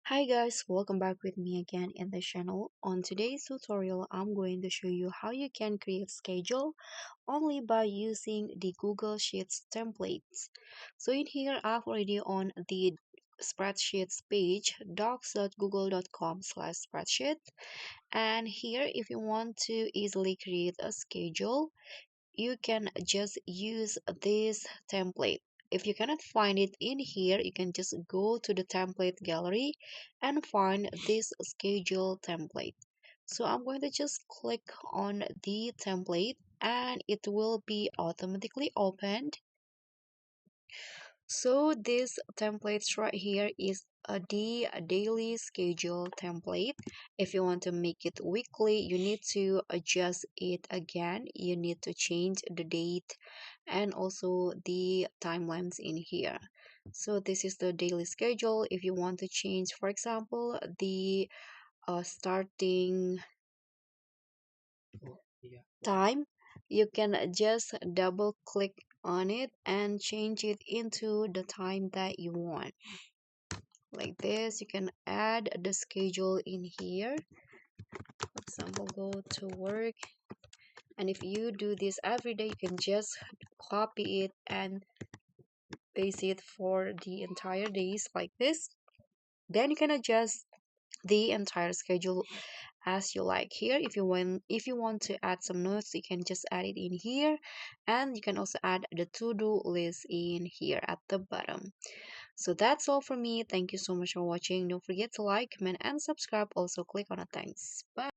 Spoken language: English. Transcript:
Hi guys, welcome back with me again in the channel. On today's tutorial, I'm going to show you how you can create schedule only by using the Google Sheets templates. So in here, I've already on the spreadsheets page docs.google.com/spreadsheet, and here if you want to easily create a schedule, you can just use this template. If you cannot find it in here, you can just go to the template gallery and find this schedule template. So I'm going to just click on the template and it will be automatically opened. So this templates right here is the daily schedule template. If you want to make it weekly, you need to adjust it again. You need to change the date and also the timelines in here. So this is the daily schedule. If you want to change, for example, the starting time, you can just double click on it and change it into the time that you want. Like this, you can add the schedule in here. For example, go to work, and if you do this every day, you can just copy it and paste it for the entire days like this. Then you can adjust the entire schedule as you like. Here, if you want to add some notes, you can just add it in here, and you can also add the to-do list in here at the bottom. So that's all for me. Thank you so much for watching. Don't forget to like, comment, and subscribe. Also click on the thanks. Bye.